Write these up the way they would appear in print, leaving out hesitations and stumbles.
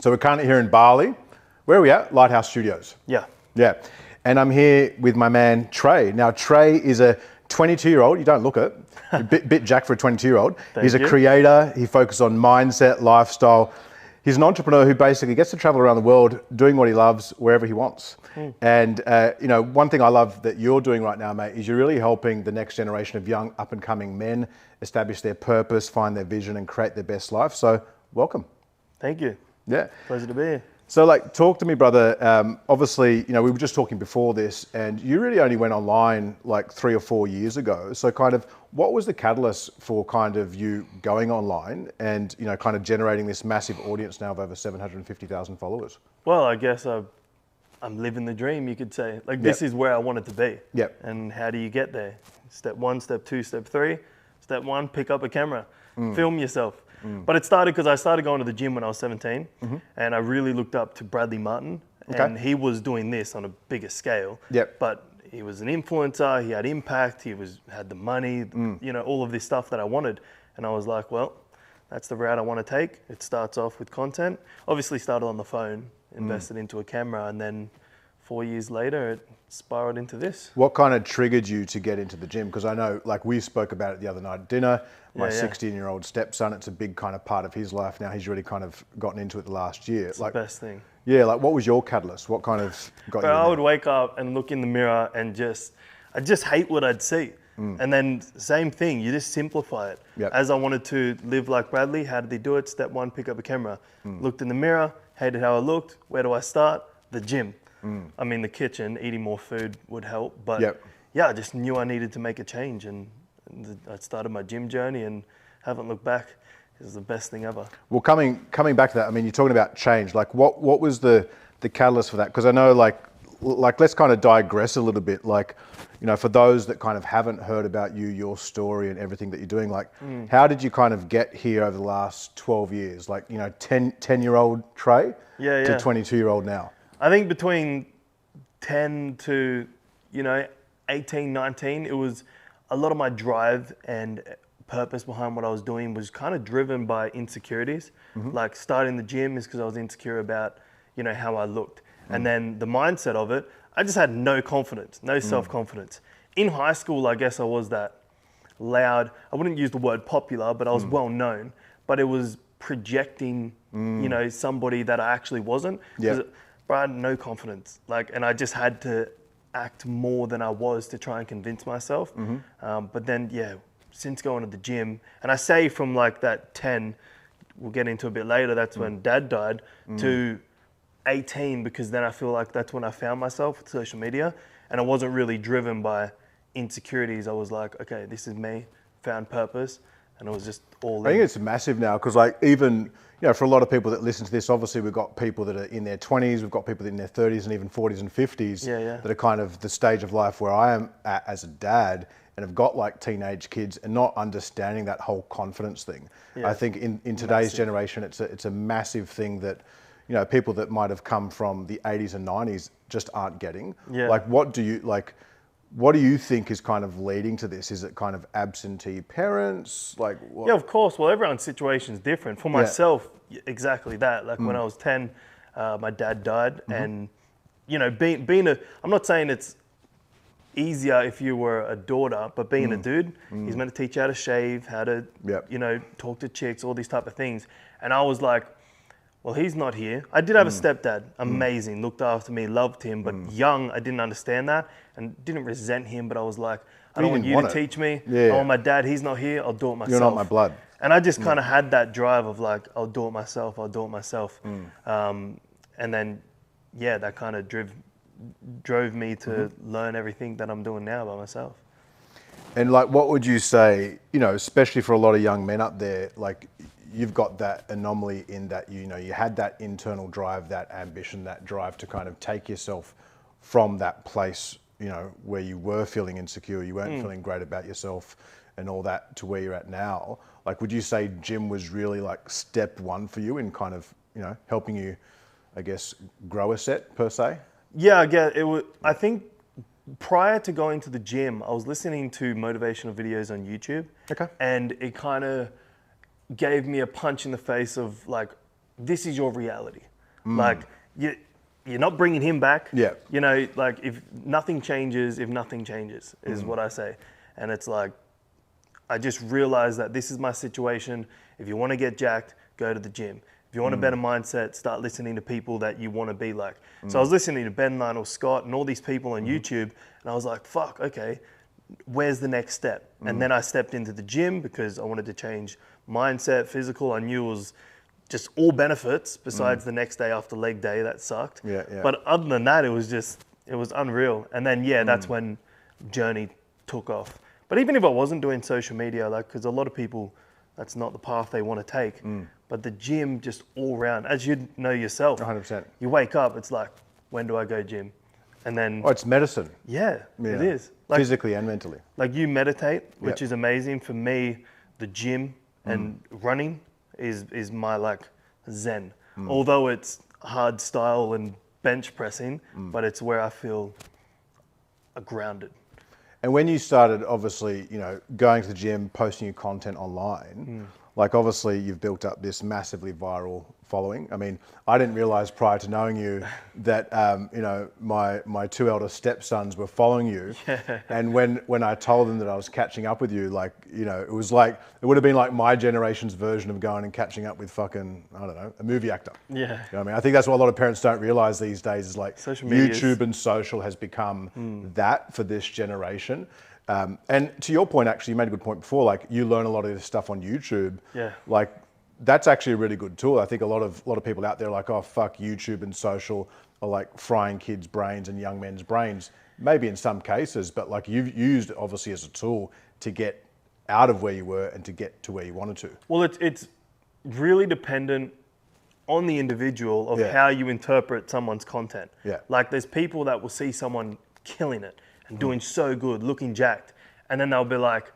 So we're currently here in Bali. Where are we at? Lighthouse Studios. Yeah. Yeah. And I'm here with my man, Treay. Now, Treay is a 22-year-old. You don't look it. A bit jack for a 22-year-old. He's a creator. He focuses on mindset, lifestyle. He's an entrepreneur who basically gets to travel around the world doing what he loves wherever he wants. And, you know, one thing I love that you're doing right now, mate, is you're really helping the next generation of young up-and-coming men establish their purpose, find their vision, and create their best life. So, welcome. Thank you. Yeah. Pleasure to be here. So, like, talk to me, brother. Obviously, you know, we were just talking before this, and you really only went online like 3 or 4 years ago. So, kind of, what was the catalyst for kind of you going online and, you know, kind of generating this massive audience now of over 750,000 followers? Well, I guess I'm living the dream, you could say. Like, this is where I wanted to be. Yep. And how do you get there? Step 1, step 2, step 3. Step 1, pick up a camera, film yourself. But it started because I started going to the gym when I was 17, and I really looked up to Bradley Martin, and he was doing this on a bigger scale. Yep. But he was an influencer, he had impact, had the money, you know, all of this stuff that I wanted. And I was like, well, that's the route I want to take. It starts off with content. Obviously started on the phone, invested into a camera, and then 4 years later, it spiraled into this. What kind of triggered you to get into the gym? Because I know, like, we spoke about it the other night at dinner. My 16-year-old stepson, it's a big kind of part of his life now. He's really kind of gotten into it the last year. It's like, the best thing. Yeah, like, what was your catalyst? What kind of got you in I there? would wake up and look in the mirror and I just hate what I'd see. And then same thing, you just simplify it. As I wanted to live like Bradley, how did he do it? Step 1, pick up a camera. Looked in the mirror, hated how I looked. Where do I start? The gym. I mean, the kitchen, eating more food would help. But yeah, I just knew I needed to make a change. And I started my gym journey and haven't looked back. It was the best thing ever. Well, coming back to that, I mean, you're talking about change. Like, what was the catalyst for that? Because I know, like let's kind of digress a little bit. Like, you know, for those that kind of haven't heard about you, your story and everything that you're doing, like, how did you kind of get here over the last 12 years? Like, you know, 10-year-old Treay to 22-year-old now. I think between 10 to, you know, 18, 19, it was a lot of my drive and purpose behind what I was doing was kind of driven by insecurities. Like, starting the gym is because I was insecure about, you know, how I looked. And then the mindset of it, I just had no confidence, no self-confidence. In high school, I guess I was that loud, I wouldn't use the word popular, but I was well known, but it was projecting, you know, somebody that I actually wasn't. But I had no confidence. Like, and I just had to act more than I was to try and convince myself. But then, yeah, since going to the gym, and I say from like that 10, we'll get into a bit later, that's when Dad died, to 18, because then I feel like that's when I found myself with social media, and I wasn't really driven by insecurities. I was like, okay, this is me, found purpose, and it was just all in. I think it's massive now, because like, even, you know, for a lot of people that listen to this, obviously we've got people that are in their 20s, we've got people in their 30s and even 40s and 50s that are kind of the stage of life where I am at as a dad, and have got like teenage kids and not understanding that whole confidence thing. I think in today's generation, it's a massive thing that, you know, people that might have come from the 80s and 90s just aren't getting. Like, what do you think is kind of leading to this? Is it kind of absentee parents? Like, what? Yeah, of course. Well, everyone's situation is different. For myself, exactly that. Like, when I was 10, my dad died, and, you know, I'm not saying it's easier if you were a daughter, but being a dude, he's meant to teach you how to shave, how to, you know, talk to chicks, all these type of things. And I was like, well, he's not here. I did have a stepdad, amazing, looked after me, loved him, but young, I didn't understand that and didn't resent him, but I was like, I don't want you to teach me. I want my dad, he's not here, I'll do it myself. You're not my blood. And I just kind of had that drive of like, I'll do it myself. And then, yeah, that kind of drove me to learn everything that I'm doing now by myself. And like, what would you say, you know, especially for a lot of young men up there, like, you've got that anomaly in that, you know, you had that internal drive, that ambition, that drive to kind of take yourself from that place, you know, where you were feeling insecure, you weren't feeling great about yourself and all that, to where you're at now. Like, would you say gym was really like step 1 for you in kind of, you know, helping you, I guess, grow a set per se? Yeah, I get it. I think prior to going to the gym, I was listening to motivational videos on YouTube. And it kind of gave me a punch in the face of like, this is your reality. Like you're not bringing him back. Yeah. You know, like if nothing changes is what I say. And it's like, I just realized that this is my situation. If you want to get jacked, go to the gym. If you want a better mindset, start listening to people that you want to be like. So I was listening to Ben, Lionel Scott, and all these people on YouTube, and I was like, fuck, okay, where's the next step? And then I stepped into the gym because I wanted to change mindset, physical. I knew it was just all benefits besides the next day after leg day that sucked. Yeah. But other than that, it was unreal. And then, that's when journey took off. But even if I wasn't doing social media, like, because a lot of people, that's not the path they want to take. But the gym, just all round, as you know yourself, 100%. You wake up, it's like, when do I go gym? And then, it's medicine. Yeah, it is. Like, physically and mentally. Like you meditate, which is amazing. For me, the gym and running is my like zen. Although it's hard style and bench pressing, but it's where I feel grounded. And when you started, obviously, going to the gym, posting your content online, like obviously you've built up this massively viral following. I mean, I didn't realize prior to knowing you that, my two elder stepsons were following you. Yeah. And when I told them that I was catching up with you, like, it was like, it would have been like my generation's version of going and catching up with fucking, I don't know, a movie actor. Yeah. You know what I mean? I think that's what a lot of parents don't realize these days is like YouTube and social has become that for this generation. And to your point, actually, you made a good point before, like you learn a lot of this stuff on YouTube. Yeah. Like that's actually a really good tool. I think a lot of people out there are like, oh, fuck YouTube and social are like frying kids' brains and young men's brains. Maybe in some cases, but like you've used it obviously as a tool to get out of where you were and to get to where you wanted to. Well, it's really dependent on the individual of how you interpret someone's content. Yeah. Like there's people that will see someone killing it and doing so good, looking jacked, and then they'll be like,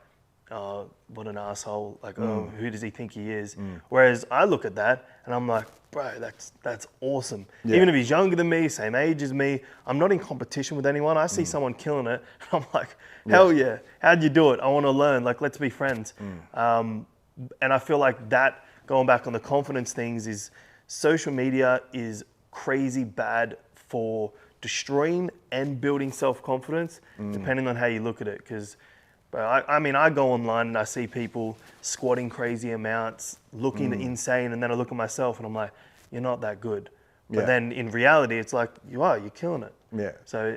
oh, what an asshole, like, oh, who does he think he is? Whereas I look at that and I'm like, bro, that's awesome. Yeah. Even if he's younger than me, same age as me, I'm not in competition with anyone. I see someone killing it, and I'm like, hell yeah, how'd you do it? I want to learn, like, let's be friends. And I feel like that, going back on the confidence things, is social media is crazy bad for destroying and building self-confidence, depending on how you look at it. Because I mean, I go online and I see people squatting crazy amounts, looking insane, and then I look at myself and I'm like, you're not that good. But then in reality, it's like, you're killing it. Yeah. So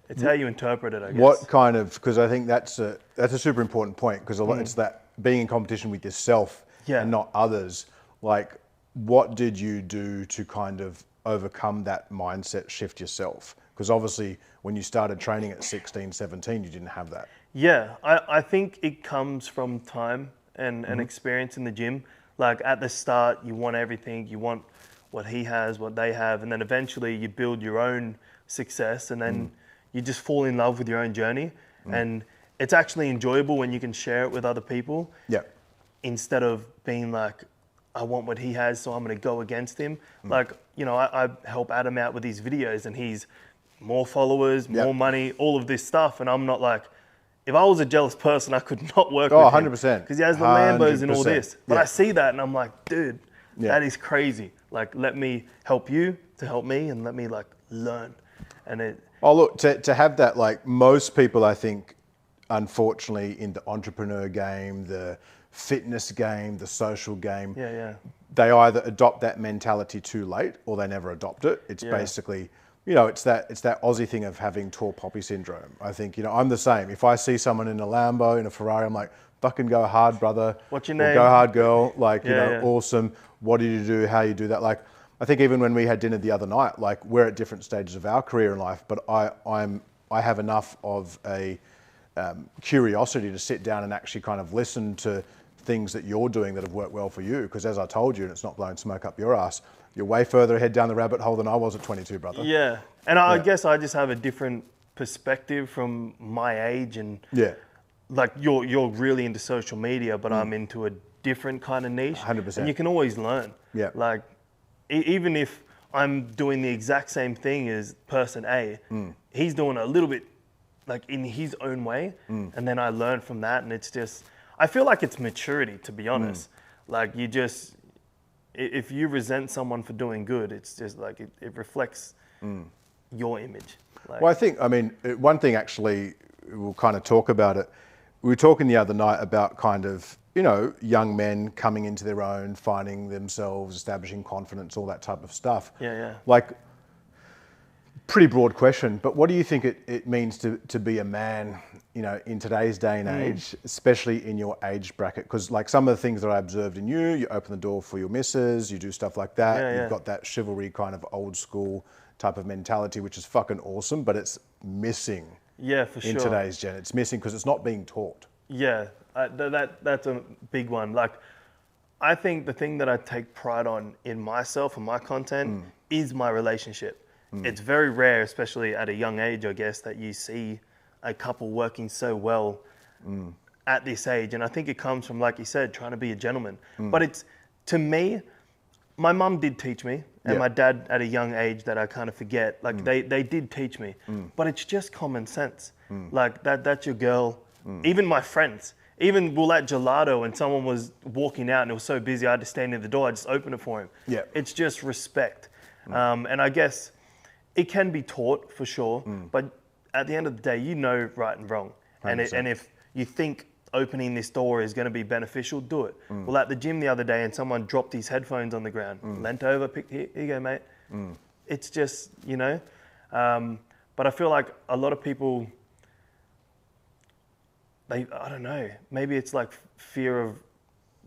it's how you interpret it, I guess. What kind of, because I think that's a super important point, because it's that being in competition with yourself and not others. Like, what did you do to kind of overcome that mindset shift yourself? Because obviously when you started training at 16, 17, you didn't have that. Yeah, I think it comes from time and experience in the gym. Like at the start, you want everything. You want what he has, what they have. And then eventually you build your own success, and then you just fall in love with your own journey. And it's actually enjoyable when you can share it with other people. Yeah. Instead of being like, I want what he has, so I'm going to go against him. Like, I help Adam out with these videos, and he's more followers, more money, all of this stuff. And I'm not like, if I was a jealous person, I could not work with him. 100%. Because he has the Lambos and all this. But I see that and I'm like, dude, that is crazy. Like, let me help you to help me, and let me like learn. And it. Oh, look, to have that, like most people, I think, unfortunately, in the entrepreneur game, the fitness game, the social game, they either adopt that mentality too late or they never adopt it. It's basically, it's that Aussie thing of having tall poppy syndrome. I think, I'm the same. If I see someone in a Lambo, in a Ferrari, I'm like, fucking go hard, brother. What's your name? Go hard, girl. Like, awesome. What do you do? How you do that? Like, I think even when we had dinner the other night, like we're at different stages of our career in life, but I have enough of a curiosity to sit down and actually kind of listen to things that you're doing that have worked well for you. Because as I told you, and it's not blowing smoke up your ass, you're way further ahead down the rabbit hole than I was at 22, brother. Yeah. And I guess I just have a different perspective from my age, and like you're really into social media, but I'm into a different kind of niche. 100%. And you can always learn. Yeah. Like even if I'm doing the exact same thing as person A, he's doing a little bit like in his own way, and then I learn from that, and it's just, I feel like it's maturity, to be honest. Like if you resent someone for doing good, it's just like it reflects your image. Like, well, I think, I mean, one thing actually, we'll kind of talk about it. We were talking the other night about kind of, you know, young men coming into their own, finding themselves, establishing confidence, all that type of stuff. Yeah. Like, pretty broad question, but what do you think it means to be a man, you know, in today's day and age, especially in your age bracket? Because like some of the things that I observed in you open the door for your missus, you do stuff like that. You've got that chivalry kind of old school type of mentality, which is fucking awesome, but it's missing. Yeah, for sure. In today's gen, it's missing because it's not being taught. Yeah, that's a big one. Like, I think the thing that I take pride on in myself and my content is my relationship. It's very rare, especially at a young age, I guess, that you see a couple working so well at this age. And I think it comes from, like you said, trying to be a gentleman. But it's, to me, my mum did teach me, and my dad at a young age that I kind of forget. Like they did teach me, but it's just common sense. Like that's your girl. Even my friends, even we'll at gelato and someone was walking out and it was so busy I had to stand in the door. I just opened it for him. Yeah, it's just respect, and I guess it can be taught for sure. But at the end of the day, you know right and wrong, and if you think opening this door is going to be beneficial, do it. Well, at the gym the other day and someone dropped his headphones on the ground, leant over, picked, here you go, mate. It's just, you know, but I feel like a lot of people, I don't know, maybe it's like fear of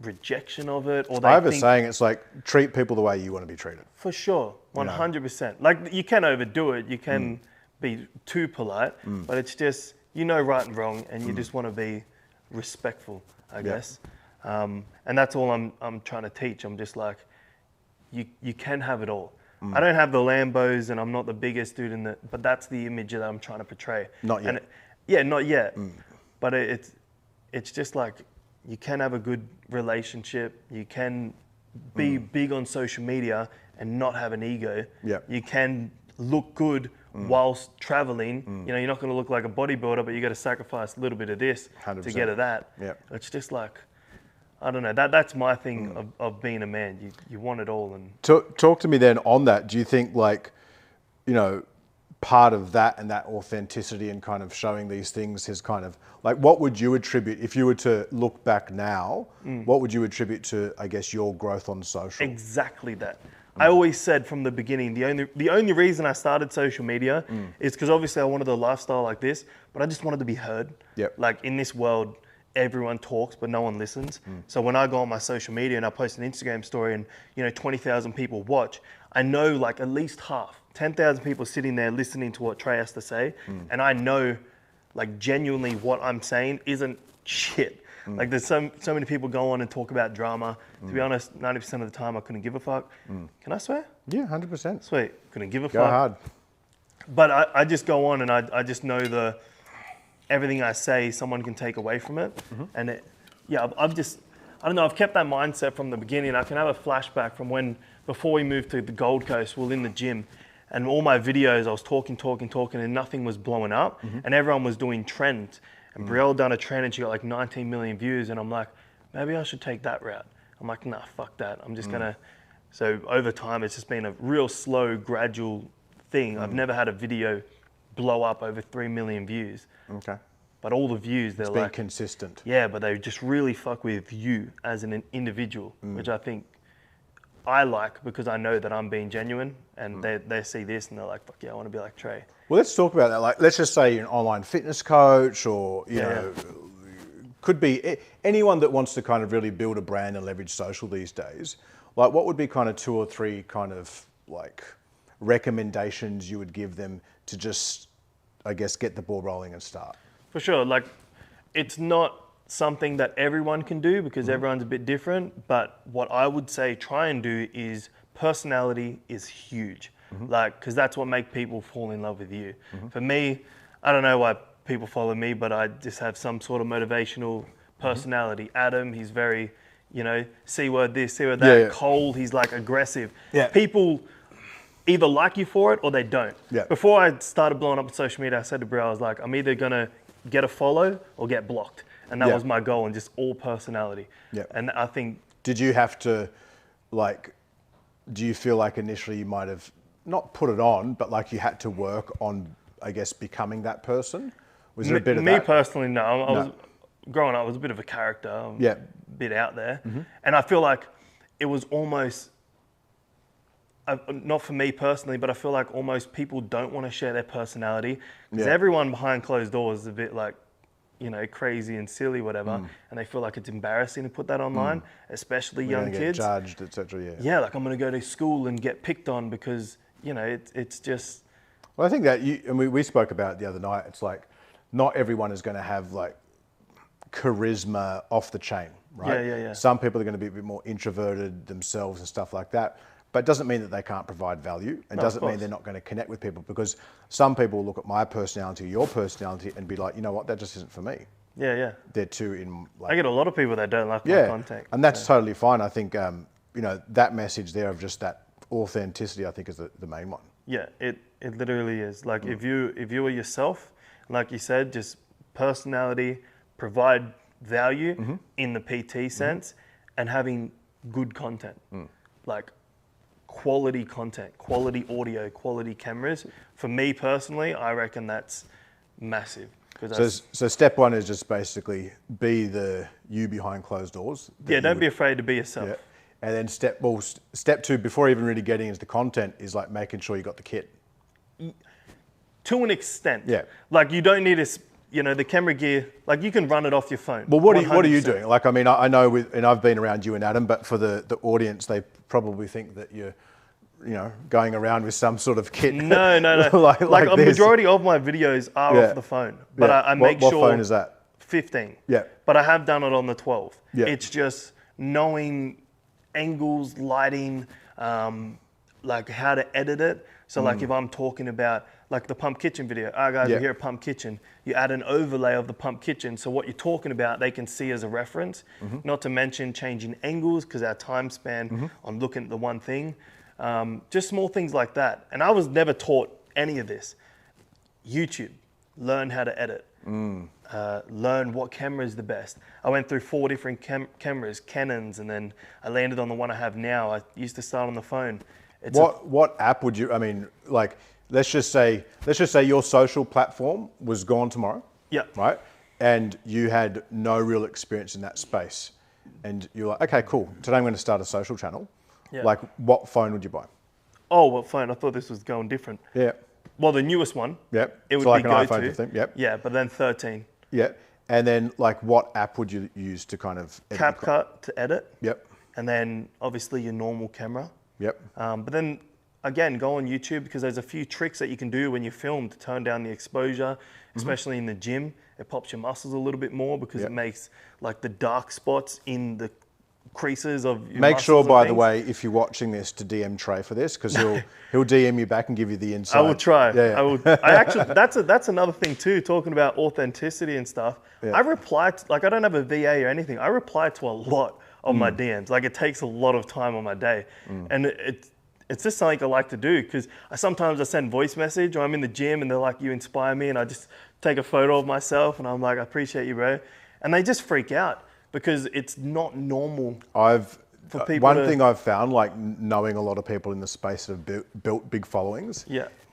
rejection of it, or they I have a saying, it's like, treat people the way you want to be treated. For sure, 100%. Like, you can overdo it, you can be too polite, but it's just, you know right and wrong, and you just want to be respectful, I guess. And that's all I'm trying to teach. I'm just like, you can have it all. I don't have the Lambos and I'm not the biggest dude but that's the image that I'm trying to portray. Not yet. Not yet. But it's just like, you can have a good relationship. You can be big on social media and not have an ego. You can look good whilst traveling. You know, you're not going to look like a bodybuilder, but you got to sacrifice a little bit of this 100%. to get to that. It's just like, I don't know. That's my thing of being a man. You want it all. And talk to me then on that. Do you think, like, you know, part of that and that authenticity and kind of showing these things is kind of like, what would you attribute, if you were to look back now, what would you attribute to, I guess, your growth on social? Exactly that. I always said from the beginning, the only reason I started social media is because obviously I wanted a lifestyle like this, but I just wanted to be heard. Like, in this world, everyone talks, but no one listens. So when I go on my social media and I post an Instagram story and, you know, 20,000 people watch, I know like at least half, 10,000 people sitting there listening to what Treay has to say. And I know, like, genuinely what I'm saying isn't shit. Like, there's so many people go on and talk about drama. To be honest, 90% of the time I couldn't give a fuck. Can I swear? Yeah, 100%. Sweet. Couldn't give a fuck. Go hard. But I just go on and I just know everything I say, someone can take away from it. And I don't know, I've kept that mindset from the beginning. I can have a flashback from before we moved to the Gold Coast, we were in the gym, and all my videos, I was talking, and nothing was blowing up, and everyone was doing trends. And Brielle done a trend and she got like 19 million views, and I'm like, maybe I should take that route. I'm like, nah, fuck that. I'm just gonna, so over time, it's just been a real slow, gradual thing. I've never had a video blow up over 3 million views. Okay. But all the views, they're like... consistent. Yeah, but they just really fuck with you as an individual, which I think I like, because I know that I'm being genuine, and they see this and they're like, fuck yeah, I want to be like Treay. Well, let's talk about that. Like, let's just say you're an online fitness coach, or, you know, could be anyone that wants to kind of really build a brand and leverage social these days. Like, what would be kind of 2 or 3 kind of like recommendations you would give them to just, I guess, get the ball rolling and start? For sure. Like, it's not something that everyone can do, because everyone's a bit different. But what I would say try and do is, personality is huge. Like, because that's what makes people fall in love with you. For me, I don't know why people follow me, but I just have some sort of motivational personality. Adam, he's very, you know, C word this, C word that. Cold, he's like aggressive. People either like you for it or they don't. Before I started blowing up on social media, I said to Brielle, I was like, I'm either gonna get a follow or get blocked. And that was my goal, and just all personality. And I think... Did you have to like, do you feel like initially you might have not put it on, but like you had to work on, I guess, becoming that person? Was there a bit of that? Me personally, no. I was growing up, I was a bit of a character, a bit out there. And I feel like it was almost, not for me personally, but I feel like almost people don't want to share their personality because everyone behind closed doors is a bit like, you know, crazy and silly, whatever, and they feel like it's embarrassing to put that online, especially young kids. Get judged, etc. Yeah, like I'm going to go to school and get picked on because, you know, it's just. Well, I think that and we spoke about it the other night. It's like not everyone is going to have like charisma off the chain, right? Yeah. Some people are going to be a bit more introverted themselves and stuff like that. But it doesn't mean that they can't provide value. It doesn't mean they're not going to connect with people, because some people look at my personality, your personality, and be like, you know what, that just isn't for me. Yeah. They're too in. Like, I get a lot of people that don't like my content. And that's totally fine. I think, you know, that message there of just that authenticity, I think, is the main one. Yeah, it literally is. Like if you were yourself, like you said, just personality, provide value in the PT sense, and having good content, like quality content, quality audio, quality cameras. For me personally, I reckon that's massive. So step one is just basically be the you behind closed doors. Yeah, don't be afraid to be yourself. Yeah. And then step two, before even really getting into the content, is like making sure you got the kit. To an extent. Yeah. Like you don't need the camera gear, like you can run it off your phone. Well, what are you doing? Like, I mean, I know, and I've been around you and Adam, but for the audience, they probably think that you're, you know, going around with some sort of kit. No. like a majority of my videos are off the phone, but I make sure. What phone is that? 15. Yeah. But I have done it on the 12. Yeah. It's just knowing angles, lighting, like how to edit it. So like if I'm talking about like the Pump Kitchen video, guys, we're here at Pump Kitchen. You add an overlay of the Pump Kitchen, so what you're talking about, they can see as a reference. Not to mention changing angles, because our time span on looking at the one thing. Just small things like that. And I was never taught any of this. YouTube, learn how to edit. Learn what camera is the best. I went through 4 different cameras, Canons, and then I landed on the one I have now. I used to start on the phone. What app would you, I mean, like, let's just say your social platform was gone tomorrow. Yeah. Right? And you had no real experience in that space. And you're like, okay, cool. Today I'm going to start a social channel. Yeah. Like, what phone would you buy? Oh, what phone? I thought this was going different. Yeah. Well, the newest one. Yep. It would like be an go-to. iPhone 15. Yep. Yeah, but then 13. Yeah. And then, like, what app would you use to kind of edit? CapCut to edit. Yep. And then, obviously, your normal camera. Yep. But then, again, go on YouTube, because there's a few tricks that you can do when you film to turn down the exposure, especially in the gym. It pops your muscles a little bit more, because it makes like the dark spots in the creases of your Make muscles sure, and by the things. way, if you're watching this, to DM Treay for this, because he'll DM you back and give you the insight. I will try. Yeah. I will. I actually, that's another thing too. Talking about authenticity and stuff. Yeah. I reply to, like, I don't have a VA or anything. I reply to a lot of my DMs. Like, it takes a lot of time on my day, and it's just something I like to do, because sometimes I send voice message, or I'm in the gym and they're like, you inspire me, and I just take a photo of myself and I'm like, I appreciate you, bro. And they just freak out, because it's not normal. For people one thing I've found, like knowing a lot of people in the space that have built big followings,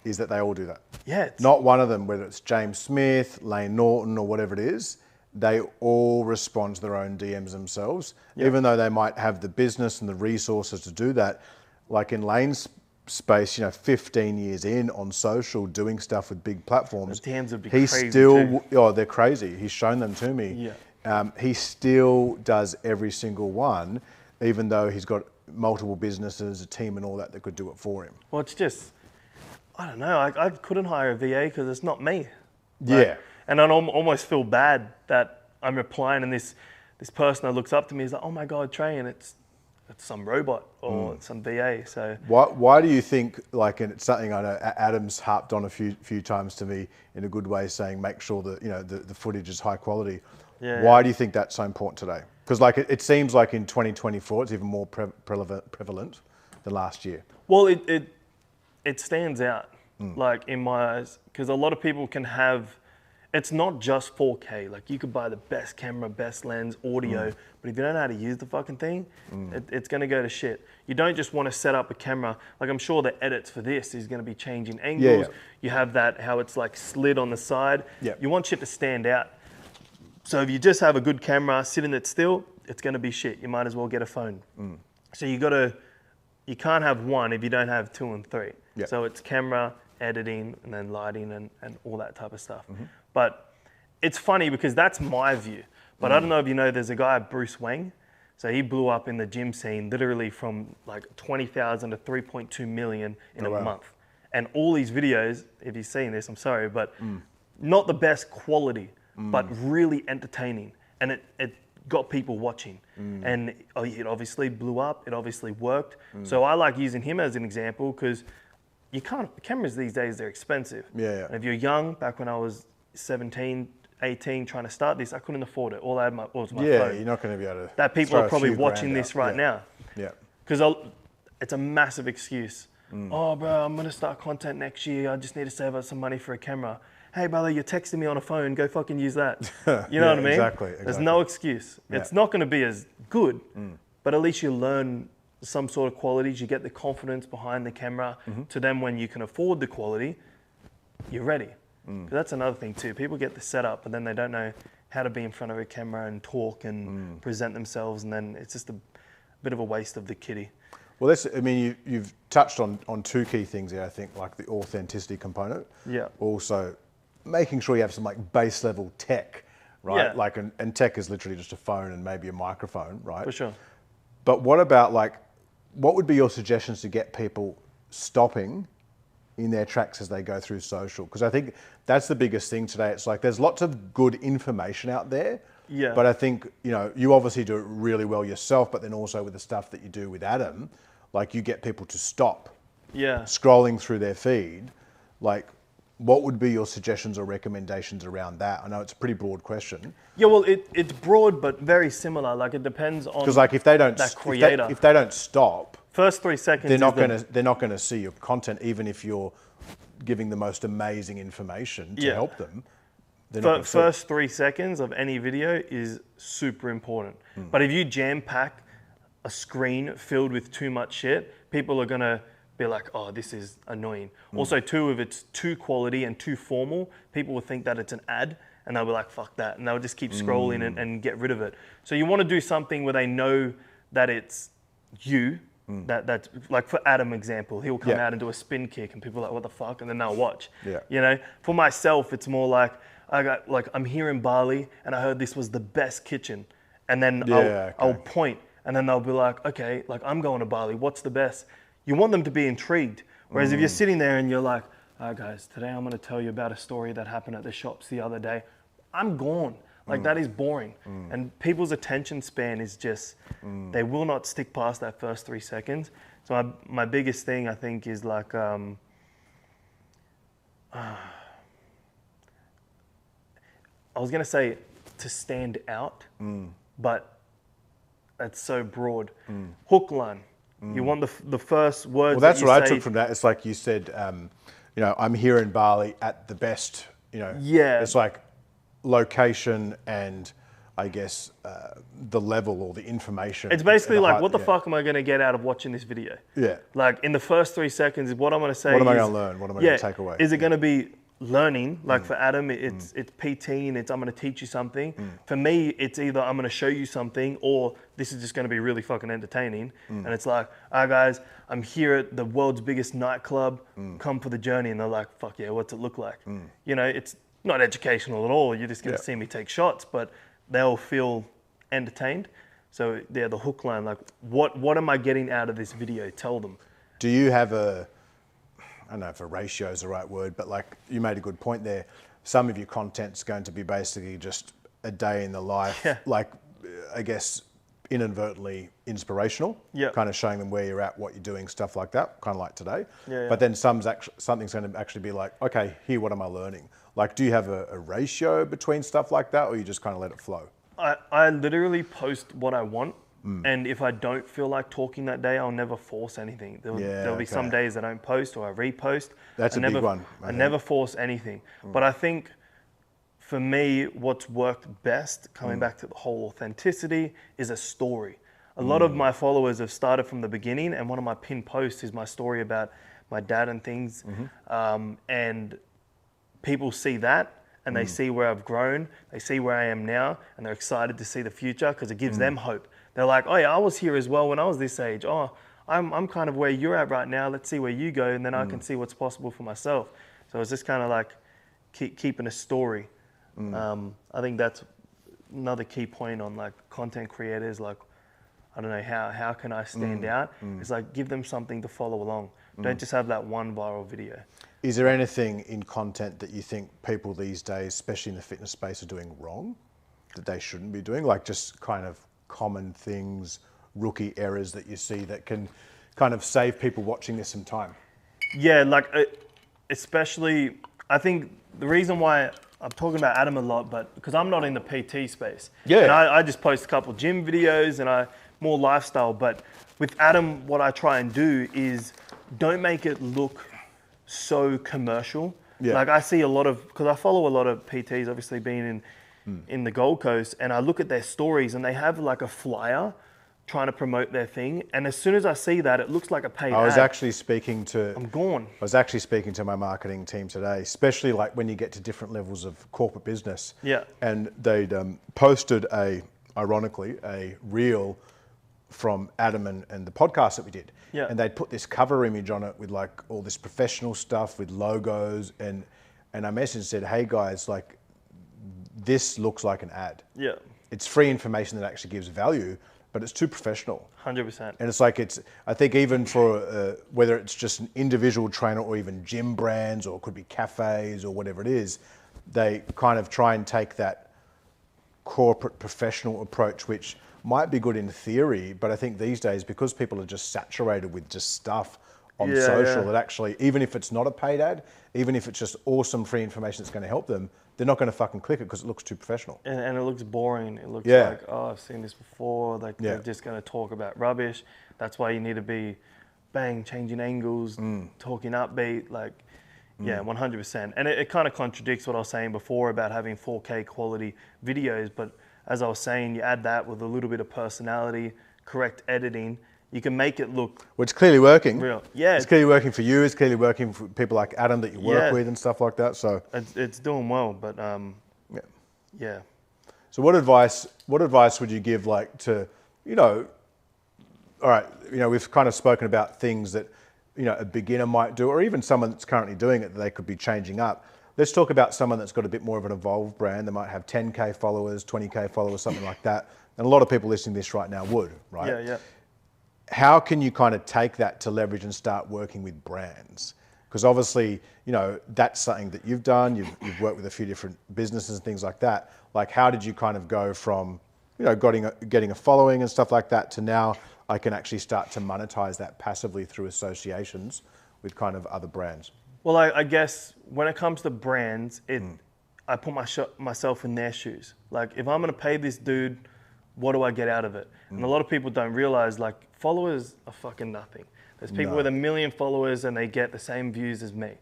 is that they all do that. Yeah. Not one of them, whether it's James Smith, Lane Norton, or whatever it is, they all respond to their own DMs themselves, even though they might have the business and the resources to do that. Like in Lane's space, you know, 15 years in on social, doing stuff with big platforms. The DMs would be he's crazy still, too. They're crazy. He's shown them to me. Yeah. He still does every single one, even though he's got multiple businesses, a team and all that could do it for him. Well, it's just, I don't know. I couldn't hire a VA because it's not me. Yeah. And I almost feel bad that I'm replying, and this person that looks up to me is like, oh my God, Treay, and it's some robot or some VA. So why do you think, like, and it's something I know Adam's harped on a few times to me in a good way, saying make sure that, you know, the footage is high quality. Why do you think that's so important today? Because like it seems like in 2024 it's even more prevalent than last year. Well, it stands out, like in my eyes, because a lot of people can have it's not just 4K. Like you could buy the best camera, best lens, audio, but if you don't know how to use the fucking thing, it's gonna go to shit. You don't just want to set up a camera. Like I'm sure the edits for this is gonna be changing angles. Yeah. You have that, how it's like slid on the side. Yeah. You want shit to stand out. So if you just have a good camera sitting it still, it's gonna be shit. You might as well get a phone. So you can't have one if you don't have 2 and 3. Yeah. So it's camera, editing, and then lighting and all that type of stuff. But it's funny because that's my view. But I don't know if you know, there's a guy, Bruce Wang. So he blew up in the gym scene literally from like 20,000 to 3.2 million in a month. And all these videos, if you've seen this, I'm sorry, but not the best quality, but really entertaining. And it got people watching. And it obviously blew up, it obviously worked. So I like using him as an example because cameras these days, they're expensive. Yeah. And if you're young, back when I was 17, 18, trying to start this, I couldn't afford it. All I had was my phone. Yeah, you're not going to be able to. That people are probably watching this right now. Yeah. Because it's a massive excuse. Oh, bro, I'm going to start content next year. I just need to save up some money for a camera. Hey, brother, you're texting me on a phone. Go fucking use that. You know what I mean? Exactly. There's no excuse. Yeah. It's not going to be as good, but at least you learn some sort of qualities. You get the confidence behind the camera. To then when you can afford the quality, you're ready. That's another thing too. People get the setup, but then they don't know how to be in front of a camera and talk and present themselves, and then it's just a bit of a waste of the kitty. Well, you've touched on 2 key things here, I think, like the authenticity component. Yeah. Also, making sure you have some like base level tech, right? Yeah. Like, and tech is literally just a phone and maybe a microphone, right? For sure. But what about what would be your suggestions to get people stopping in their tracks as they go through social? Because I think that's the biggest thing today. It's like there's lots of good information out there. Yeah. But I think, you obviously do it really well yourself, but then also with the stuff that you do with Adam, like you get people to stop scrolling through their feed. Like, what would be your suggestions or recommendations around that? I know it's a pretty broad question. Yeah, well, it's broad, but very similar. Like it depends on because like if they don't that creator. if they don't stop, first 3 seconds, they're not gonna see your content, even if you're giving the most amazing information to help them. First 3 seconds of any video is super important. But if you jam pack a screen filled with too much shit, people are gonna be like, oh, this is annoying. Also, too, if it's too quality and too formal, people will think that it's an ad and they'll be like, fuck that. And they'll just keep scrolling and get rid of it. So you want to do something where they know that it's you. That's like for Adam example, he'll come out and do a spin kick and people are like, what the fuck? And then they'll watch. Yeah. For myself, it's more like, I'm here in Bali and I heard this was the best kitchen. And then I'll point and then they'll be like, okay, like I'm going to Bali. What's the best? You want them to be intrigued. Whereas if you're sitting there and you're like, all right, guys, today I'm going to tell you about a story that happened at the shops the other day. I'm gone. Like that is boring. And people's attention span is just, they will not stick past that first 3 seconds. So my biggest thing I think is like, I was going to say to stand out, but that's so broad. Hook line. You want the first words. Well, that's what I took from that. It's like you said, I'm here in Bali at the best, Yeah. It's like location and I guess the level or the information. It's basically like, what the fuck am I going to get out of watching this video? Yeah. Like in the first 3 seconds, what I'm going to say what am I going to learn? What am I going to take away? Is it going to be learning? Like for Adam, it's PTing, I'm going to teach you something. For me, it's either I'm going to show you something or this is just going to be really fucking entertaining. And it's like, all right, guys, I'm here at the world's biggest nightclub. Come for the journey. And they're like, fuck yeah, what's it look like? It's not educational at all. You're just going to see me take shots, but they'll feel entertained. So they're the hook line. Like, what am I getting out of this video? Tell them. Do you have I don't know if a ratio is the right word, but like you made a good point there. Some of your content's going to be basically just a day in the life, like I guess inadvertently inspirational, kind of showing them where you're at, what you're doing, stuff like that, kind of like today. But then something's going to actually be like, okay, here, what am I learning? Like, do you have a ratio between stuff like that, or you just kind of let it flow? I literally post what I want. And if I don't feel like talking that day, I'll never force anything. There'll be some days I don't post or I repost. That's a big one. I never force anything. But I think for me, what's worked best, coming back to the whole authenticity, is a story. A lot of my followers have started from the beginning, and one of my pinned posts is my story about my dad and things. And people see that, and they see where I've grown, they see where I am now, and they're excited to see the future because it gives them hope. They're like, oh yeah, I was here as well when I was this age. Oh, I'm kind of where you're at right now. Let's see where you go, and then I can see what's possible for myself. So it's just kind of like keeping a story. I think that's another key point on like content creators. Like, I don't know, how can I stand out? It's like, give them something to follow along. Don't just have that one viral video. Is there anything in content that you think people these days, especially in the fitness space, are doing wrong that they shouldn't be doing? Like just kind of common things, rookie errors that you see that can kind of save people watching this some time? Yeah, like especially, I think the reason why I'm talking about Adam a lot, but because I'm not in the PT space. Yeah. And I just post a couple gym videos and more lifestyle. But with Adam, what I try and do is don't make it look so commercial. Yeah. Like I see a lot of, because I follow a lot of PTs, obviously being in the Gold Coast, and I look at their stories and they have like a flyer trying to promote their thing. And as soon as I see that, it looks like a paid ad. I was actually speaking to my marketing team today, especially like when you get to different levels of corporate business. Yeah. And they'd posted ironically, a reel from Adam and the podcast that we did. Yeah. And they'd put this cover image on it with like all this professional stuff with logos, and I messaged and said, hey guys, like this looks like an ad. Yeah. It's free information that actually gives value, but it's too professional. 100%. And it's like, I think even for whether it's just an individual trainer or even gym brands, or it could be cafes or whatever it is, they kind of try and take that corporate professional approach, which might be good in theory, but I think these days, because people are just saturated with just stuff on social, that actually, even if it's not a paid ad, even if it's just awesome free information that's going to help them, they're not going to fucking click it because it looks too professional. And it looks boring. It looks like, oh, I've seen this before. Like they're just going to talk about rubbish. That's why you need to be, bang, changing angles, talking upbeat, like, yeah, 100%. And it kind of contradicts what I was saying before about having 4K quality videos. But as I was saying, you add that with a little bit of personality, correct editing, you can make it look... Well, it's clearly working. Real. Yeah. It's clearly working for you. It's clearly working for people like Adam that you work with and stuff like that. So it's doing well, but yeah. So what advice would you give, like, to, all right, we've kind of spoken about things that, a beginner might do, or even someone that's currently doing it that they could be changing up. Let's talk about someone that's got a bit more of an evolved brand. They might have 10K followers, 20K followers, something like that. And a lot of people listening to this right now would, right? Yeah, yeah. How can you kind of take that to leverage and start working with brands? Because obviously, that's something that you've done. You've worked with a few different businesses and things like that. Like, how did you kind of go from, getting a following and stuff like that to now I can actually start to monetize that passively through associations with kind of other brands? Well, I guess when it comes to brands, I put myself in their shoes. Like, if I'm going to pay this dude, what do I get out of it? And a lot of people don't realize, like, followers are fucking nothing. There's people with 1 million followers and they get the same views as me.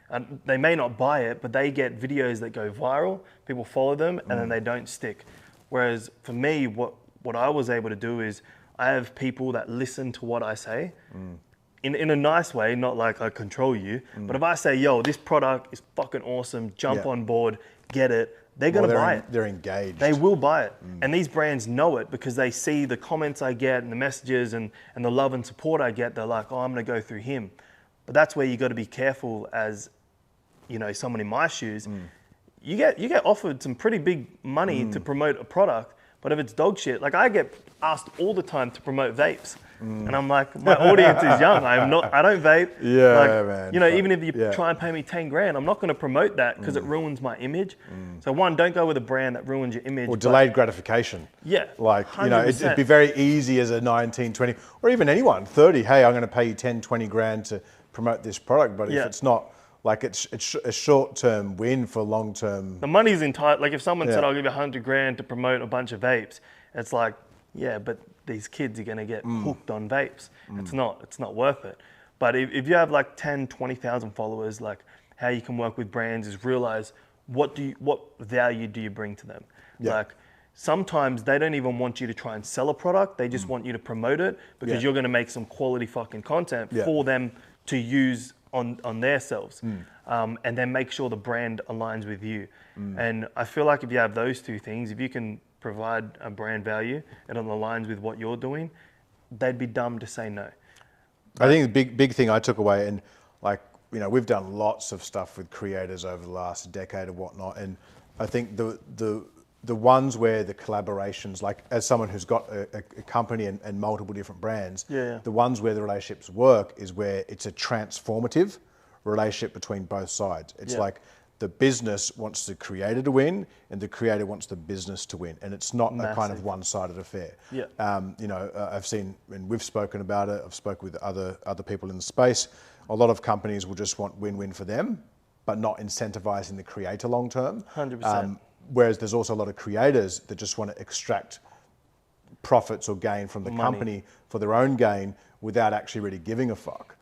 And they may not buy it, but they get videos that go viral, people follow them, and then they don't stick. Whereas for me, what I was able to do is I have people that listen to what I say in a nice way, not like I control you. But if I say, yo, this product is fucking awesome, jump on board, get it, they're going to buy it. They're engaged. They will buy it. And these brands know it because they see the comments I get and the messages and the love and support I get. They're like, oh, I'm going to go through him. But that's where you got to be careful as, someone in my shoes. You get offered some pretty big money to promote a product, but if it's dog shit, like I get asked all the time to promote vapes. And I'm like, my audience is young. I don't vape. Yeah, man. Even if you try and pay me 10 grand, I'm not going to promote that because it ruins my image. So one, don't go with a brand that ruins your image. Or delayed gratification. Yeah. Like, it'd be very easy as a 19, 20, or even anyone, 30, hey, I'm going to pay you 10, 20 grand to promote this product. But if it's not, like, it's a short-term win for long-term. The money's entitled. Like, if someone said, I'll give you 100 grand to promote a bunch of vapes, it's like, yeah, but these kids are going to get hooked on vapes. It's not worth it. But if you have like 10, 20,000 followers, like how you can work with brands is realize what value do you bring to them? Yeah. Like sometimes they don't even want you to try and sell a product. They just want you to promote it because you're going to make some quality fucking content for them to use on themselves. And then make sure the brand aligns with you. And I feel like if you have those two things, if you can provide a brand value and it aligns with what you're doing, they'd be dumb to say no. I think the big thing I took away, and like, you know, we've done lots of stuff with creators over the last decade and whatnot, and I think the ones where the collaborations, like as someone who's got a company and multiple different brands, the ones where the relationships work is where it's a transformative relationship between both sides. It's like the business wants the creator to win and the creator wants the business to win. And it's not a kind of one-sided affair. You know, I've seen, and we've spoken about it, I've spoken with other people in the space, a lot of companies will just want win-win for them, but not incentivizing the creator long-term. 100%. Whereas there's also a lot of creators that just want to extract profits or gain from the company for their own gain without actually really giving a fuck.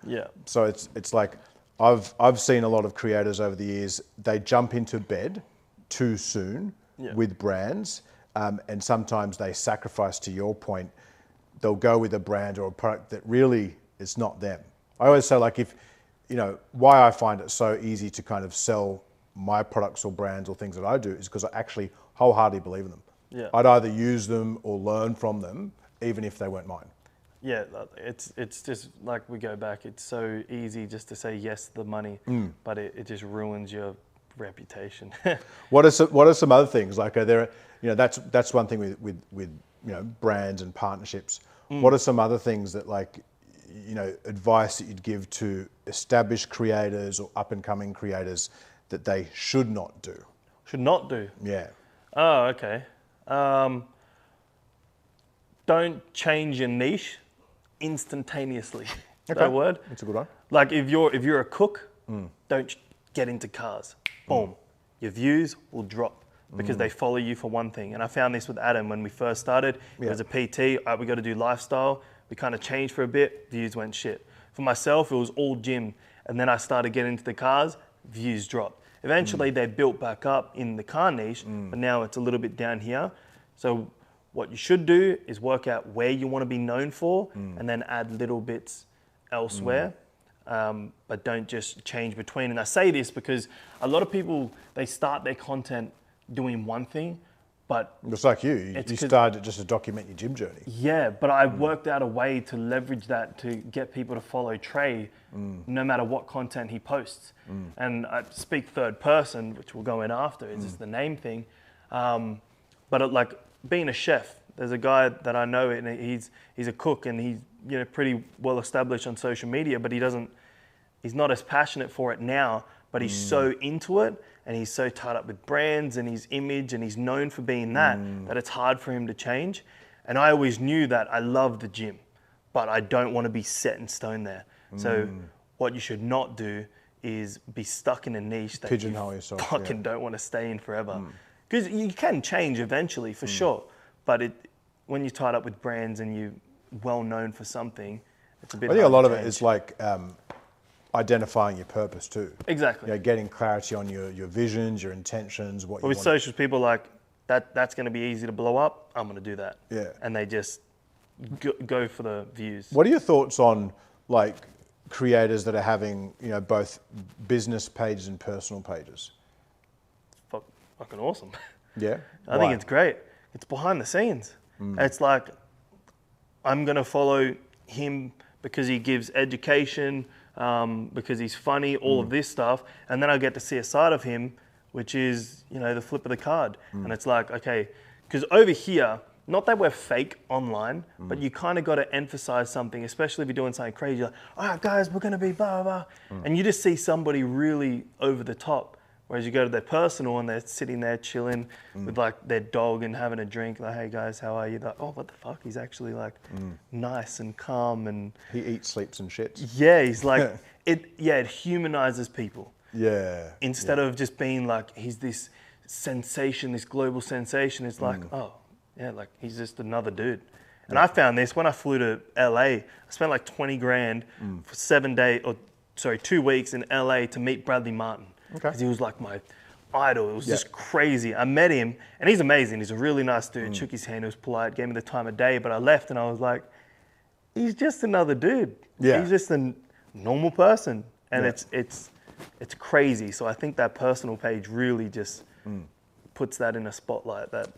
So it's like, I've seen a lot of creators over the years, they jump into bed too soon with brands, and sometimes they sacrifice, to your point, they'll go with a brand or a product that really is not them. I always say, like, if, you know, why I find it so easy to kind of sell my products or brands or things that I do is because I actually wholeheartedly believe in them. I'd either use them or learn from them, even if they weren't mine. Yeah, it's just like we go back. It's so easy just to say yes to the money, but it just ruins your reputation. What are some other things? Like, are there, you know, that's one thing with you know, brands and partnerships. What are some other things that, like, you know, advice that you'd give to established creators or up and coming creators that they should not do? Should not do? Yeah. Oh, okay. Don't change your niche instantaneously. Is that a word? That's a good one. Like if you're a cook, don't get into cars. Boom. Your views will drop because they follow you for one thing. And I found this with Adam when we first started. He was a PT. All right, we got to do lifestyle. We kind of changed for a bit. Views went shit. For myself, it was all gym. And then I started getting into the cars. Views dropped. Eventually, they built back up in the car niche, but now it's a little bit down here. So what you should do is work out where you want to be known for and then add little bits elsewhere. But don't just change between. And I say this because a lot of people, they start their content doing one thing, but it's like you started just to document your gym journey. Yeah, but I worked out a way to leverage that to get people to follow Treay no matter what content he posts. And I speak third person, which we'll go in after, it's just the name thing. But like being a chef, there's a guy that I know and he's a cook and he's, you know, pretty well established on social media, but he's not as passionate for it now, but he's so into it and he's so tied up with brands and his image and he's known for being that it's hard for him to change. And I always knew that I love the gym, but I don't want to be set in stone there. So what you should not do is be stuck in a niche that pigeonhole you yourself, fucking don't want to stay in forever. Because you can change eventually for sure, but when you're tied up with brands and you're well known for something, it's a bit. I think a lot of it is like identifying your purpose too. Exactly. You know, getting clarity on your visions, your intentions, what you with want. socials, people like that's going to be easy to blow up. I'm going to do that. Yeah. And they just go for the views. What are your thoughts on like creators that are having, you know, both business pages and personal pages? Fucking awesome. Yeah. I think it's great. It's behind the scenes. It's like I'm going to follow him because he gives education, because he's funny, all of this stuff. And then I get to see a side of him, which is, you know, the flip of the card. And it's like, okay, because over here, not that we're fake online, but you kind of got to emphasize something, especially if you're doing something crazy. You're like, all right, guys, we're going to be blah, blah, blah. And you just see somebody really over the top. Whereas you go to their personal and they're sitting there chilling with like their dog and having a drink. Like, hey guys, how are you? Like, oh, what the fuck? He's actually like nice and calm and he eats, sleeps, and shits. Yeah, he's like it humanizes people. Yeah. Instead of just being like he's this sensation, this global sensation. It's like oh yeah, like he's just another dude. And I found this when I flew to LA. I spent like 20 grand for 2 weeks in LA to meet Bradley Martin. Because he was like my idol. It was just crazy. I met him, and he's amazing. He's a really nice dude. Shook his hand, he was polite, gave me the time of day. But I left, and I was like, he's just another dude. Yeah. He's just a normal person, and it's crazy. So I think that personal page really just puts that in a spotlight. That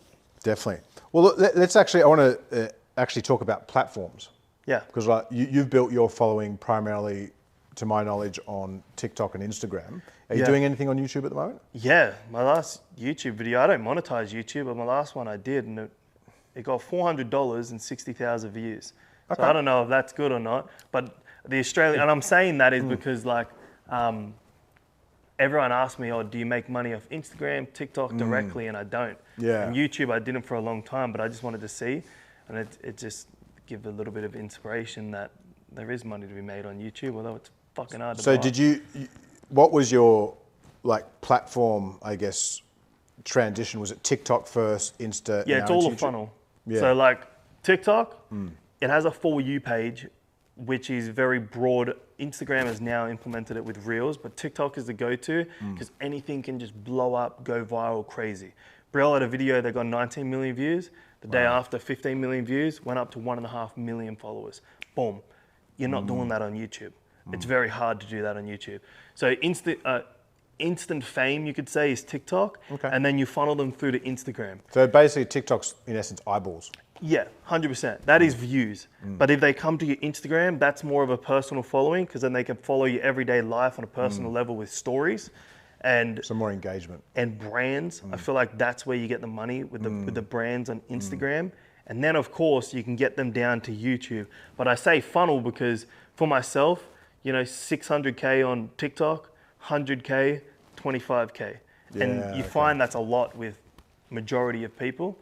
definitely. Well, let's actually. I want to actually talk about platforms. Yeah. Because like you've built your following primarily, to my knowledge, on TikTok and Instagram. Are you doing anything on YouTube at the moment? Yeah, my last YouTube video, I don't monetize YouTube, but my last one I did, and it got $400 and 60,000 views. Okay. So I don't know if that's good or not, but the Australian, and I'm saying that is because like, everyone asks me, oh, do you make money off Instagram, TikTok directly? And I don't. Yeah. And YouTube, I didn't for a long time, but I just wanted to see, and it just give a little bit of inspiration that there is money to be made on YouTube, although it's fucking hard to buy. So did you, what was your like platform, I guess, transition? Was it TikTok first, Insta? Yeah, it's all a funnel. Yeah. So like TikTok, it has a For You page, which is very broad. Instagram has now implemented it with Reels, but TikTok is the go-to because anything can just blow up, go viral, crazy. Brielle had a video that got 19 million views. The day after, 15 million views, went up to 1.5 million followers. Boom. You're not doing that on YouTube. It's very hard to do that on YouTube. So instant fame, you could say, is TikTok. Okay. And then you funnel them through to Instagram. So basically TikTok's, in essence, eyeballs. Yeah, 100%. That is views. But if they come to your Instagram, that's more of a personal following because then they can follow your everyday life on a personal level with stories. And some more engagement and brands. I feel like that's where you get the money with the brands on Instagram, and then of course you can get them down to YouTube. But I say funnel because for myself, 600K on TikTok, 100K, 25K, and you find that's a lot with majority of people,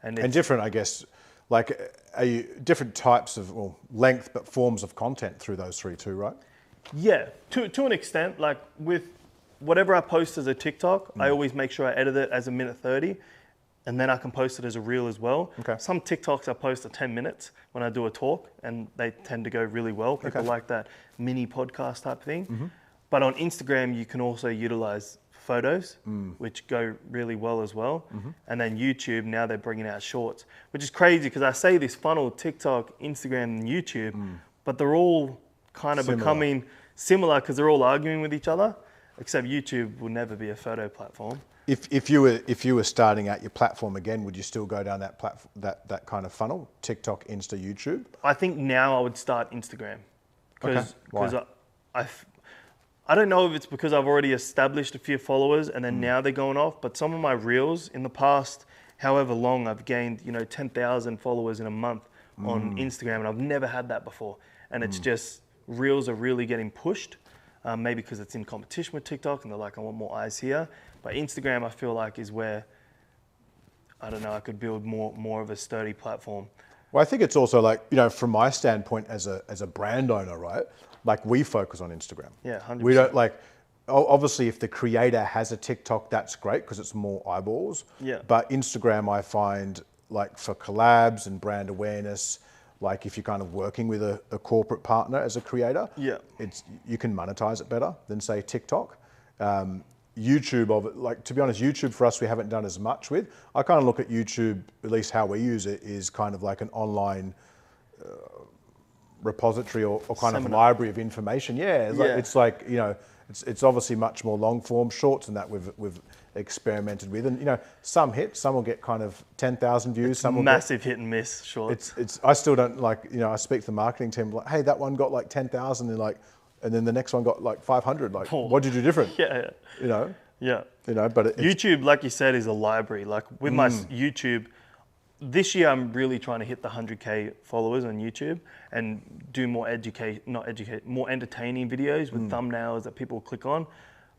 and different, I guess. Like, are you different types of length, but forms of content through those three too, right? Yeah, to an extent. Like with whatever I post as a TikTok, I always make sure I edit it as a minute 30, and then I can post it as a reel as well. Okay. Some TikToks I post are 10 minutes when I do a talk, and they tend to go really well. People like that mini podcast type thing. But on Instagram, you can also utilize photos, which go really well as well. And then YouTube, now they're bringing out shorts, which is crazy because I say this funnel, TikTok, Instagram, and YouTube, but they're all kind of becoming similar because they're all arguing with each other. Except YouTube will never be a photo platform. If you were starting out your platform again, would you still go down that that kind of funnel? TikTok, Insta, YouTube? I think now I would start Instagram because I don't know if it's because I've already established a few followers and then now they're going off. But some of my reels in the past, however long, I've gained 10,000 followers in a month on Instagram, and I've never had that before. And it's just reels are really getting pushed. Maybe because it's in competition with TikTok and they're like, I want more eyes here. But Instagram, I feel like, is where, I don't know, I could build more of a sturdy platform. Well, I think it's also like, from my standpoint as a brand owner, right? Like we focus on Instagram. Yeah, 100%. We don't like, obviously if the creator has a TikTok, that's great because it's more eyeballs. Yeah. But Instagram, I find like for collabs and brand awareness, like if you're kind of working with a corporate partner as a creator, you can monetize it better than say TikTok. YouTube, like to be honest, YouTube for us we haven't done as much with. I kind of look at YouTube, at least how we use it, is kind of like an online repository or kind of library of information. It's like it's obviously much more long form, shorts than that we've experimented with, and some hit, some will get kind of 10,000 views, some will massive hit and miss shorts. It's I still don't like, I speak to the marketing team like, hey, that one got like 10,000 and then the next one got like 500. Like, what did you do different? Yeah. But YouTube, like you said, is a library. Like with my YouTube, this year I'm really trying to hit the 100K followers on YouTube and do more more entertaining videos with thumbnails that people click on.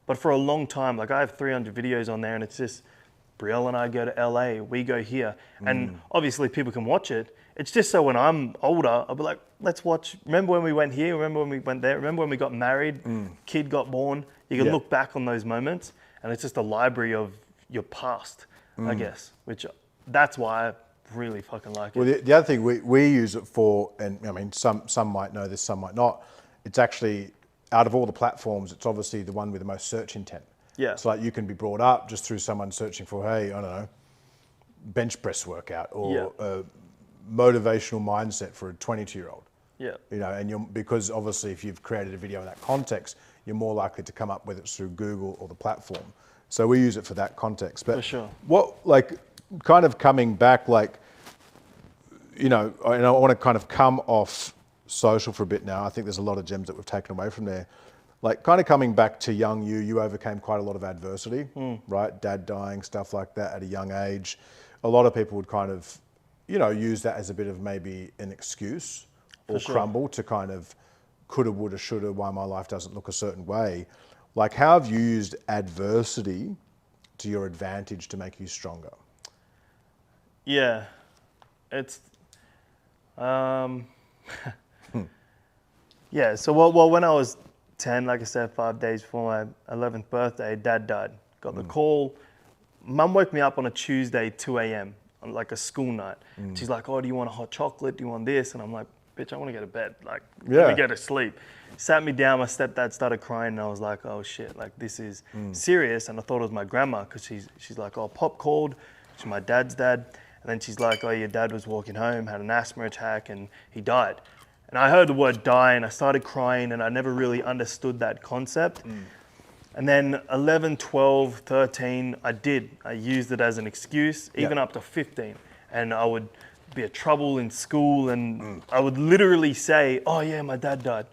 But for a long time, like I have 300 videos on there and it's just Brielle and I go to LA, we go here. And obviously people can watch it. It's just so when I'm older, I'll be like, let's watch. Remember when we went here? Remember when we went there? Remember when we got married? Kid got born? You can look back on those moments and it's just a library of your past, I guess, which that's why I really fucking like it. Well, the other thing we use it for, and I mean, some might know this, some might not, it's actually, out of all the platforms, it's obviously the one with the most search intent. Yeah. So like you can be brought up just through someone searching for, hey, I don't know, bench press workout or a motivational mindset for a 22-year-old. Yeah. You know, and because obviously if you've created a video in that context, you're more likely to come up with it through Google or the platform. So we use it for that context. But for sure. What, like, kind of coming back, like, you know, and I want to kind of come off social for a bit now. I think there's a lot of gems that we've taken away from there. Like, kind of coming back to young you overcame quite a lot of adversity, right? Dad dying, stuff like that at a young age. A lot of people would kind of, you know, use that as a bit of maybe an excuse or crumble to kind of coulda, woulda, shoulda, why my life doesn't look a certain way. Like, how have you used adversity to your advantage to make you stronger? Yeah, it's, yeah, so well, when I was 10, like I said, 5 days before my 11th birthday, Dad died. Got the call. Mum woke me up on a Tuesday, 2 a.m., on like a school night. She's like, oh, do you want a hot chocolate? Do you want this? And I'm like, bitch, I want to go to bed. Like, let me go to sleep. Sat me down, my stepdad started crying, and I was like, oh shit, like this is serious. And I thought it was my grandma, because she's like, oh, Pop called. She's my dad's dad. And then she's like, oh, your dad was walking home, had an asthma attack, and he died. And I heard the word die, and I started crying, and I never really understood that concept. And then 11, 12, 13, I used it as an excuse, even up to 15. And I would be a trouble in school, and I would literally say, oh yeah, my dad died.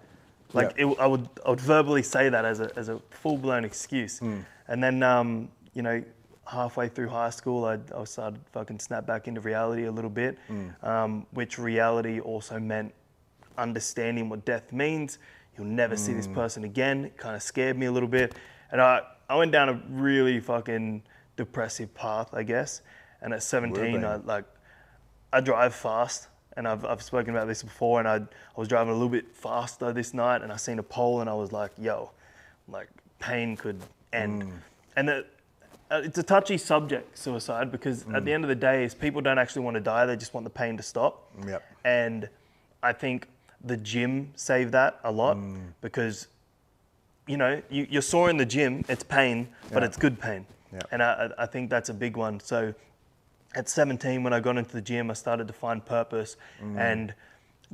Like I would verbally say that as a full-blown excuse. And then, you know, halfway through high school, I started fucking snap back into reality a little bit, which reality also meant understanding what death means. You'll never see this person again. It kind of scared me a little bit. And I went down a really fucking depressive path, I guess. And at 17, I drive fast. And I've spoken about this before, and I was driving a little bit faster this night, and I seen a pole, and I was like, yo, like pain could end. And it's a touchy subject, suicide, because at the end of the day, is people don't actually want to die, they just want the pain to stop. And I think the gym saved that a lot, because, you know, you're sore in the gym, it's pain, but it's good pain. And I think that's a big one. So at 17, when I got into the gym, I started to find purpose and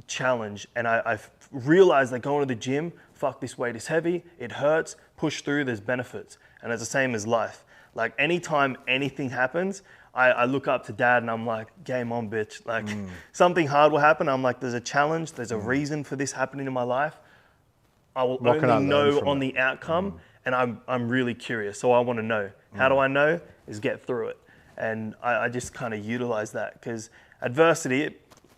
challenge. And I realized that going to the gym, fuck, this weight is heavy, it hurts, push through, there's benefits. And it's the same as life. Like, anytime anything happens, I look up to Dad and I'm like, game on, bitch. Like, something hard will happen. I'm like, there's a challenge, there's a reason for this happening in my life. I will only know on the outcome, and I'm really curious, so I want to know. How do I know? Is get through it. And I just kind of utilize that, because adversity,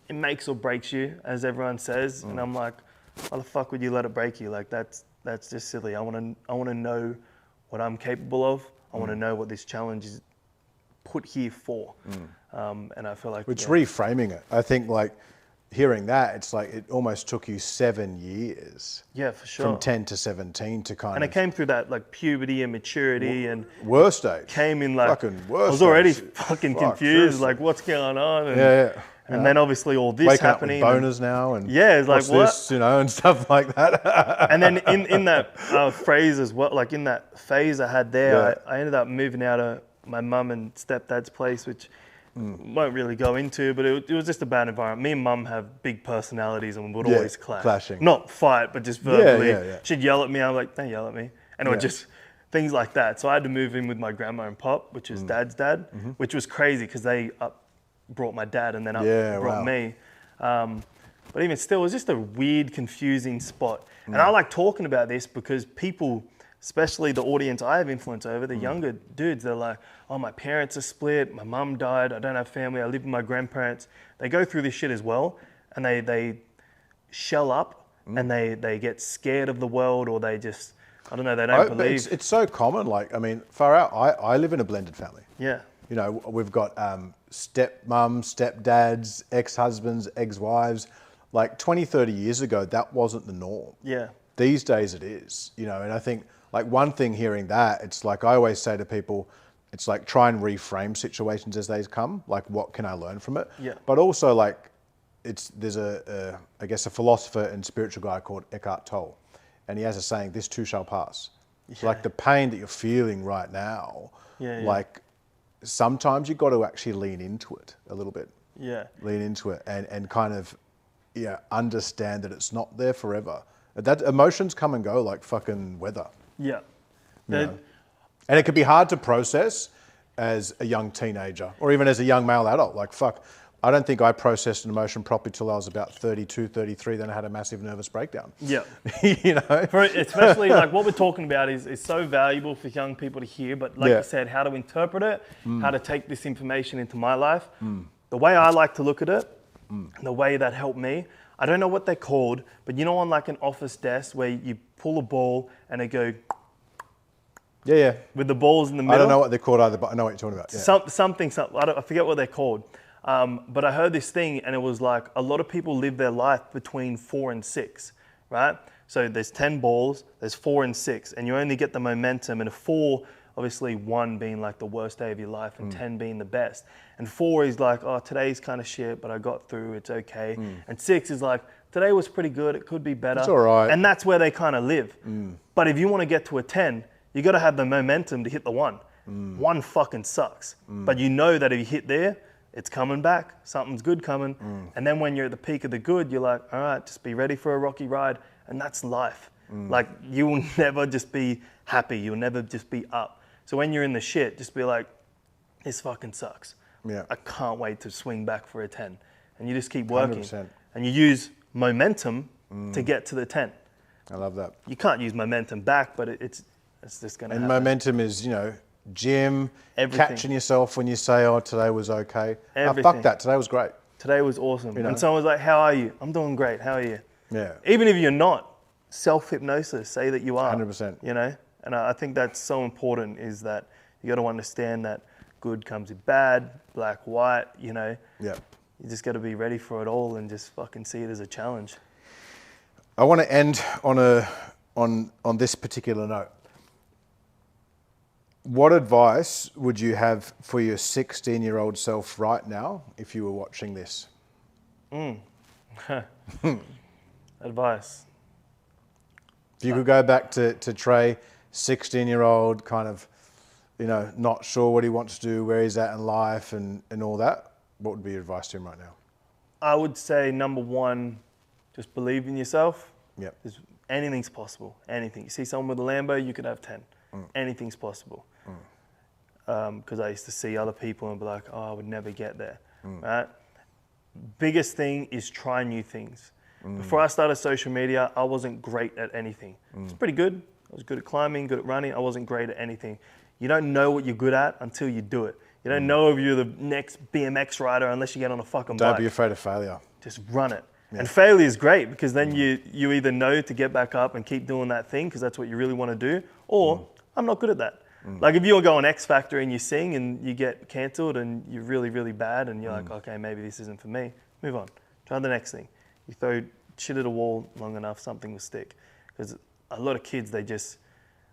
it makes or breaks you, as everyone says. And I'm like, why the fuck would you let it break you? Like, that's just silly. I want to know what I'm capable of. I want to know what this challenge is put here for. And I feel like... It's reframing it. I think, like, hearing that, it's like it almost took you 7 years. Yeah, for sure. From 10 to 17 to kind of... And it came through that, like, puberty and maturity and... Worst age. Came in, like... Fucking worst I was already age. fucking confused, like, what's going on? And, and then obviously all this happening. Waking up with boners now and... Yeah, it's like, what? This, you know, and stuff like that. And then in that phrase as well, like in that phase I had there, I ended up moving out of my mum and stepdad's place, which... won't really go into, but it was just a bad environment. Me and Mum have big personalities and would always clash. Clashing. Not fight, but just verbally. She'd yell at me, I'm like, don't yell at me. And it would just, things like that. So I had to move in with my grandma and Pop, which is Dad's dad, which was crazy because they brought my dad and then brought me. But even still, it was just a weird, confusing spot. And I like talking about this because people, especially the audience I have influence over, the younger dudes, they're like, oh, my parents are split, my mum died, I don't have family, I live with my grandparents. They go through this shit as well, and they shell up, and they get scared of the world, or they just, I don't know, they don't believe. It's so common, like, I mean, far out, I live in a blended family. Yeah. You know, we've got stepmums, stepdads, ex-husbands, ex-wives. Like 20, 30 years ago, that wasn't the norm. Yeah. These days it is, you know, and I think, like, one thing hearing that, it's like I always say to people, it's like try and reframe situations as they come. Like, what can I learn from it? Yeah. But also, like, there's I guess a philosopher and spiritual guy called Eckhart Tolle, and he has a saying, "This too shall pass." So like the pain that you're feeling right now, Yeah. like sometimes you've got to actually lean into it a little bit. Yeah. Lean into it and kind of, understand that it's not there forever. That emotions come and go like fucking weather. Yeah. And it can be hard to process as a young teenager or even as a young male adult. Like, fuck, I don't think I processed an emotion properly till I was about 32, 33. Then I had a massive nervous breakdown. Yeah. Especially like what we're talking about is so valuable for young people to hear. But like you said, how to interpret it, how to take this information into my life. The way I like to look at it, the way that helped me, I don't know what they're called, but on like an office desk where you pull a ball and it go... Yeah. With the balls in the middle. I don't know what they're called either, but I know what you're talking about. Yeah. Something. I forget what they're called. But I heard this thing and it was like a lot of people live their life between 4 and 6, right? So there's 10 balls, there's 4 and 6, and you only get the momentum. And a 4, obviously 1 being like the worst day of your life and 10 being the best. And 4 is like, oh, today's kind of shit, but I got through, it's okay. And 6 is like, today was pretty good, it could be better. It's all right. And that's where they kind of live. But if you want to get to a 10, you got to have the momentum to hit the 1. 1 fucking sucks. But you know that if you hit there, it's coming back. Something's good coming. And then when you're at the peak of the good, you're like, all right, just be ready for a rocky ride. And that's life. Like you will never just be happy. You'll never just be up. So when you're in the shit, just be like, this fucking sucks. Yeah. I can't wait to swing back for a 10. And you just keep working. 100%. And you use momentum to get to the 10. I love that. You can't use momentum back, but it's just going to happen. And momentum is, gym, Everything. catching yourself when you say, oh, today was okay. Everything. Fuck that, today was great. Today was awesome. And someone's like, how are you? I'm doing great, how are you? Yeah. Even if you're not, self-hypnosis, say that you are. 100%. And I think that's so important is that you got to understand that good comes with bad, black, white, Yeah. You just got to be ready for it all and just fucking see it as a challenge. I want to end on this particular note. What advice would you have for your 16-year-old self right now if you were watching this? Advice. If you could go back to Treay, 16-year-old, kind of, not sure what he wants to do, where he's at in life and all that, what would be your advice to him right now? I would say number 1, just believe in yourself. Yep. Anything's possible, anything. You see someone with a Lambo, you could have 10. Anything's possible. Because I used to see other people and be like, oh, I would never get there, right? Biggest thing is try new things. Before I started social media, I wasn't great at anything. I was pretty good. I was good at climbing, good at running. I wasn't great at anything. You don't know what you're good at until you do it. You don't know if you're the next BMX rider unless you get on a fucking bike. Don't be afraid of failure. Just run it. Yeah. And failure is great because then you either know to get back up and keep doing that thing because that's what you really want to do, or I'm not good at that. Like if you go on X Factor and you sing and you get cancelled and you're really, really bad and you're like, okay, maybe this isn't for me, move on. Try the next thing. You throw shit at a wall long enough, something will stick. Because a lot of kids, they just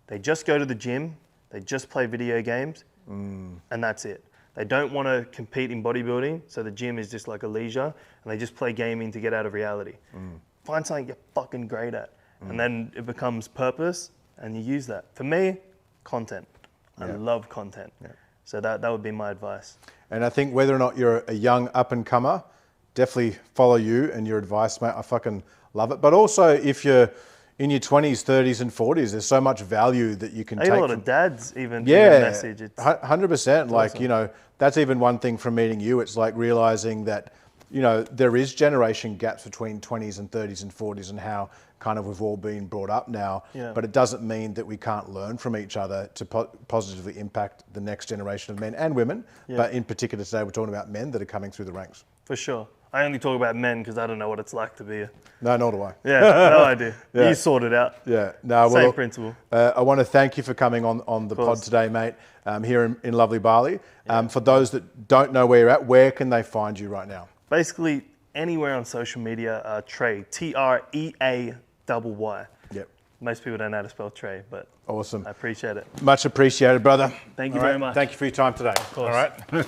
go to the gym, they just play video games, and that's it. They don't want to compete in bodybuilding, so the gym is just like a leisure, and they just play gaming to get out of reality. Find something you're fucking great at, and then it becomes purpose, and you use that. For me, content. I love content. Yeah. So that would be my advice. And I think whether or not you're a young up-and-comer, definitely follow you and your advice, mate. I fucking love it. But also, if you're in your 20s, 30s, and 40s, there's so much value that you can take. A lot of dads even message. It's 100%. Like, awesome. That's even one thing from meeting you. It's like realizing that, there is generation gaps between 20s and 30s and 40s and how kind of we've all been brought up now. Yeah. But it doesn't mean that we can't learn from each other to positively impact the next generation of men and women. Yeah. But in particular today, we're talking about men that are coming through the ranks. For sure. I only talk about men because I don't know what it's like to be a... No, nor do I. Yeah, no idea. Yeah. You sort it out. Yeah. No, Same principle. I want to thank you for coming on the pod today, mate, here in lovely Bali. Yeah. For those that don't know where you're at, where can they find you right now? Basically, anywhere on social media, Treay, Treay. Yep. Most people don't know how to spell Treay, but awesome. I appreciate it. Much appreciated, brother. Thank you very much. Thank you for your time today. Of course. All right.